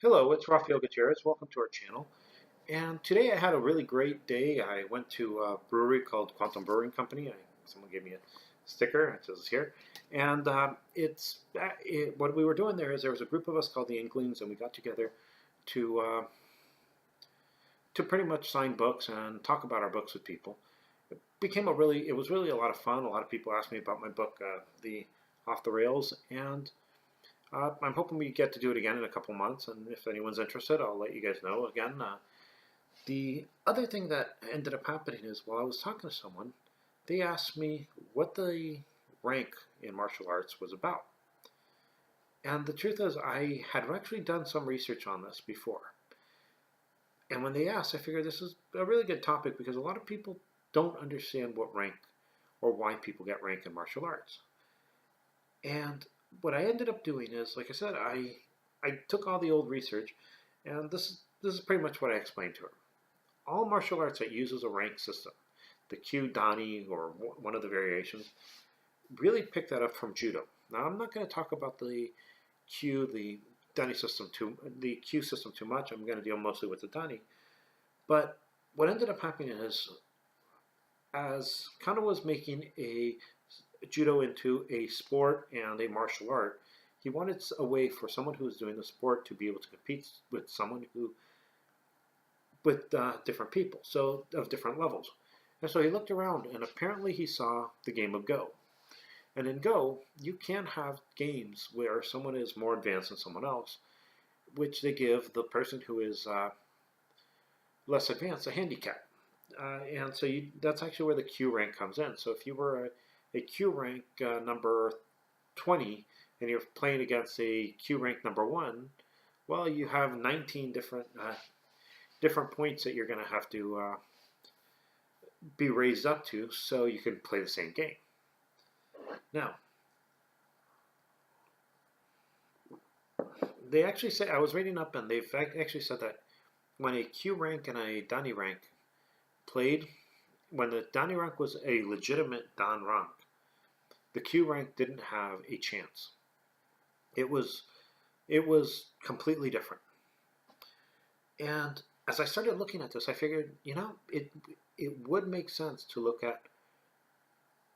Hello, it's Rafael Gutierrez. Welcome to our channel. And today I had a really great day. I went to a brewery called Quantum Brewing Company. Someone gave me a sticker. It says here. And what we were doing there is there was a group of us called the Inklings, and we got together to uh, to pretty much sign books and talk about our books with people. It was really a lot of fun. A lot of people asked me about my book, The Off the Rails, and I'm hoping we get to do it again in a couple months, and if anyone's interested, I'll let you guys know again. The other thing that ended up happening is while I was talking to someone, they asked me what the rank in martial arts was about. And the truth is, I had actually done some research on this before. And when they asked, I figured this is a really good topic because a lot of people don't understand what rank or why people get rank in martial arts. And what I ended up doing is, like I said, I took all the old research, and this is pretty much what I explained to her. All martial arts that uses a rank system, the Kyu Dani or one of the variations, really picked that up from judo. Now I'm not going to talk about the Dani system the Kyu system too much. I'm going to deal mostly with the Dani. But what ended up happening is, as Kano was making a judo into a sport and a martial art, he wanted a way for someone who was doing the sport to be able to compete with someone who with different people, so of different levels. And so he looked around, and apparently he saw the game of Go. And in Go, you can have games where someone is more advanced than someone else, which they give the person who is less advanced a handicap. And so that's actually where the Q rank comes in. So if you were a Q rank number 20 and you're playing against a Q rank number 1, well, you have 19 different points that you're going to have to be raised up to so you can play the same game. Now, they actually say, I was reading up and they've actually said that when a Q rank and a Dani rank played, when the Dani rank was a legitimate Dan rank, the Q rank didn't have a chance. It was completely different. And as I started looking at this, I figured, it would make sense to look at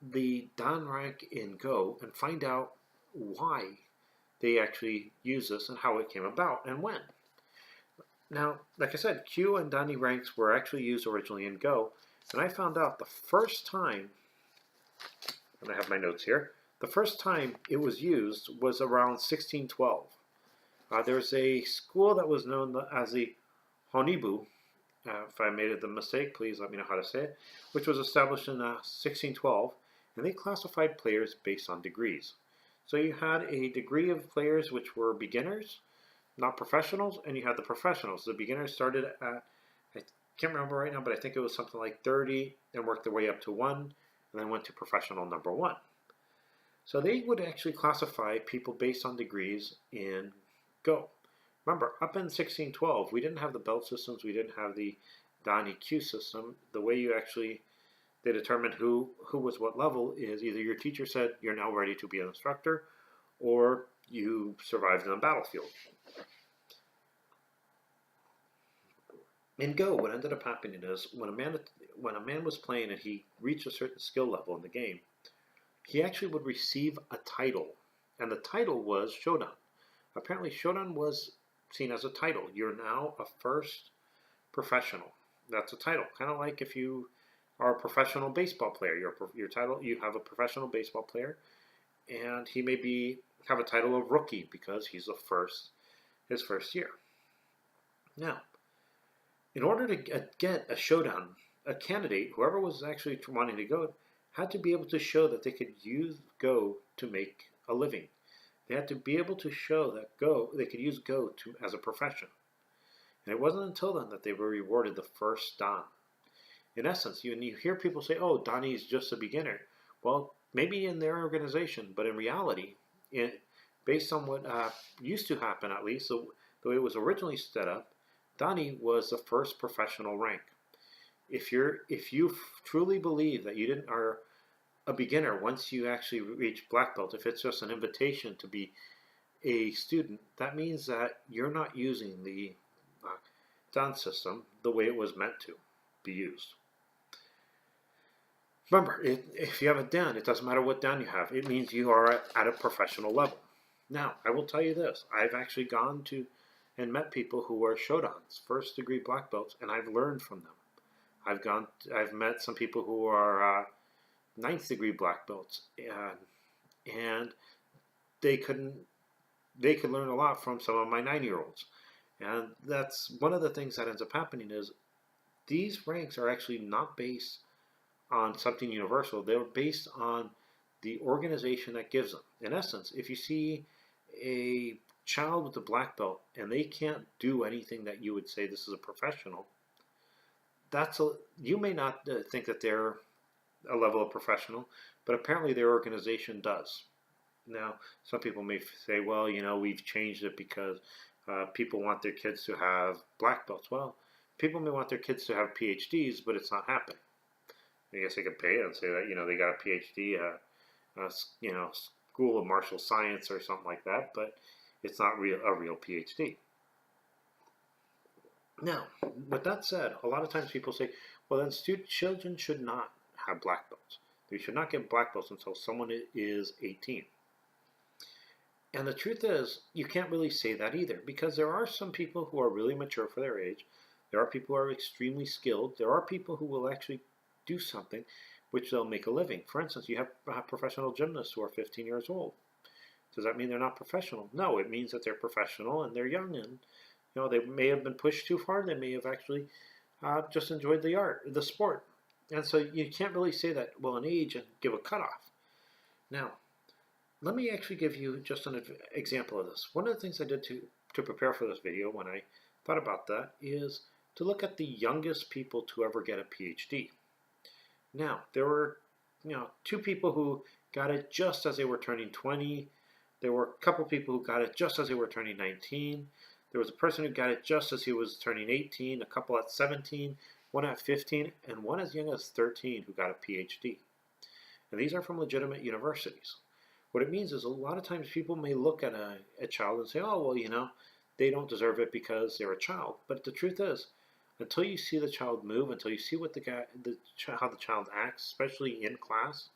the Dan rank in Go and find out why they actually use this and how it came about and when. Now, like I said, Q and Dani ranks were actually used originally in Go, and I found out the first time, and I have my notes here, the first time it was used was around 1612. There's a school that was known as the Honibu. If I made the mistake, please let me know how to say it, which was established in 1612, and they classified players based on degrees. So you had a degree of players which were beginners, not professionals, and you had the professionals. The beginners started at, I can't remember right now, but I think it was something like 30 and worked their way up to 1, and then went to professional number 1. So they would actually classify people based on degrees in Go. Remember, up in 1612, we didn't have the belt systems, we didn't have the Dani Q system. The way they determined who was what level is either your teacher said you're now ready to be an instructor, or you survived in the battlefield. In Go, what ended up happening is when a man was playing and he reached a certain skill level in the game, he actually would receive a title, and the title was Shodan. Apparently, Shodan was seen as a title. You're now a first professional. That's a title. Kind of like if you are a professional baseball player. Your title, you have a professional baseball player, and he may have a title of rookie because he's his first year. Now, in order to get a Shodan, a candidate, whoever was actually wanting to go, had to be able to show that they could use Go to make a living. They had to be able to show that they could use Go as a profession. And it wasn't until then that they were rewarded the first Dan. In essence, you hear people say, oh, Dani is just a beginner. Well, maybe in their organization, but in reality, based on what used to happen at least, the way it was originally set up, Dani was the first professional rank. If you truly believe that you are a beginner once you actually reach black belt, if it's just an invitation to be a student, that means that you're not using the Dan system the way it was meant to be used. Remember, if you have a Dan, it doesn't matter what Dan you have. It means you are at a professional level. Now, I will tell you this. I've actually gone to and met people who are Shodans, first degree black belts, and I've learned from them. I've met some people who are ninth degree black belts, and they could learn a lot from some of my 9-year-olds. And that's one of the things that ends up happening is these ranks are actually not based on something universal. They're based on the organization that gives them. In essence, if you see a child with a black belt and they can't do anything that you would say this is a professional, you may not think that they're a level of professional, but apparently their organization does. Now, some people may say, well, we've changed it because people want their kids to have black belts. Well, people may want their kids to have PhDs, but it's not happening. I guess they could pay it and say that, they got a PhD, School of Martial Science or something like that, but it's not a real PhD. Now, with that said, a lot of times people say, well, then children should not have black belts. They should not get black belts until someone is 18. And the truth is, you can't really say that either, because there are some people who are really mature for their age. There are people who are extremely skilled. There are people who will actually do something which they'll make a living. For instance, you have professional gymnasts who are 15 years old. Does that mean they're not professional? No, it means that they're professional and they're young, and they may have been pushed too far. They may have actually just enjoyed the sport. And so you can't really say that, well, an age and give a cutoff. Now, let me actually give you just an example of this. One of the things I did to prepare for this video when I thought about that is to look at the youngest people to ever get a PhD. Now, there were, 2 people who got it just as they were turning 20. There were a couple people who got it just as they were turning 19. There was a person who got it just as he was turning 18, a couple at 17, one at 15, and one as young as 13 who got a PhD. And these are from legitimate universities. What it means is a lot of times people may look at a child and say, oh, well, they don't deserve it because they're a child. But the truth is, until you see the child move, until you see how the child acts, especially in class,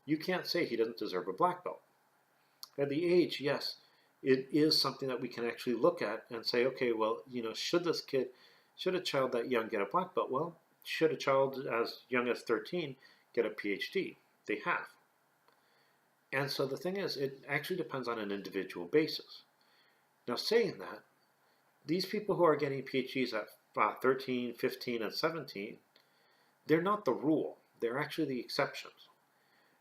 you can't say he doesn't deserve a black belt. At the age, yes, it is something that we can actually look at and say, okay, well, should a child that young get a black belt? Well, should a child as young as 13 get a PhD? They have. And so the thing is, it actually depends on an individual basis. Now, saying that, these people who are getting PhDs at 13, 15, and 17, they're not the rule. They're actually the exceptions.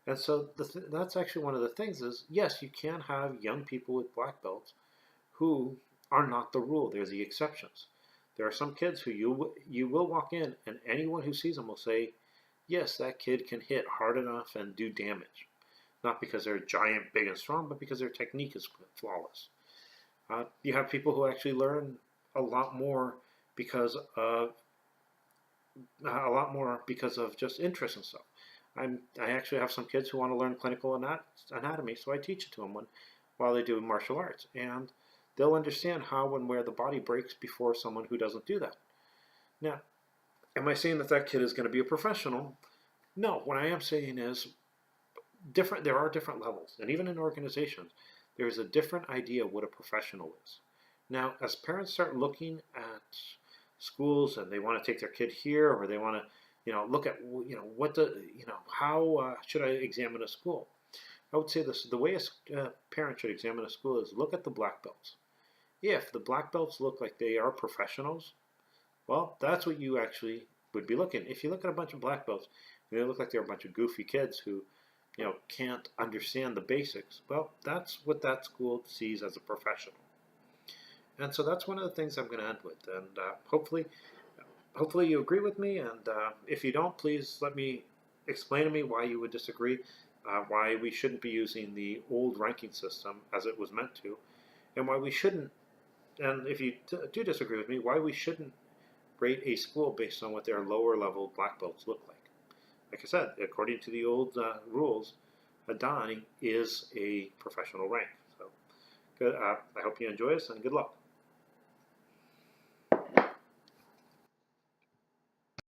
And so that's actually one of the things is, yes, you can have young people with black belts who are not the rule. They're the exceptions. There are some kids who you will walk in and anyone who sees them will say, yes, that kid can hit hard enough and do damage. Not because they're giant, big, and strong, but because their technique is flawless. You have people who actually learn a lot more because of just interest and stuff. I actually have some kids who want to learn clinical anatomy, so I teach it to them while they do martial arts, and they'll understand how and where the body breaks before someone who doesn't do that. Now, am I saying that kid is going to be a professional? No. What I am saying is there are different levels, and even in organizations, there is a different idea of what a professional is. Now, as parents start looking at schools and they want to take their kid here, or they want to, look at, how should I examine a school? I would say this: the way a parent should examine a school is look at the black belts. If the black belts look like they are professionals, well, that's what you actually would be looking. If you look at a bunch of black belts and they look like they're a bunch of goofy kids who can't understand the basics, well, that's what that school sees as a professional. And so that's one of the things I'm going to end with. And hopefully you agree with me. And if you don't, please explain to me why you would disagree, why we shouldn't be using the old ranking system as it was meant to, and why we shouldn't, and if you do disagree with me, why we shouldn't rate a school based on what their lower level black belts look like. Like I said, according to the old rules, a Dan is a professional rank. So I hope you enjoy this, and good luck.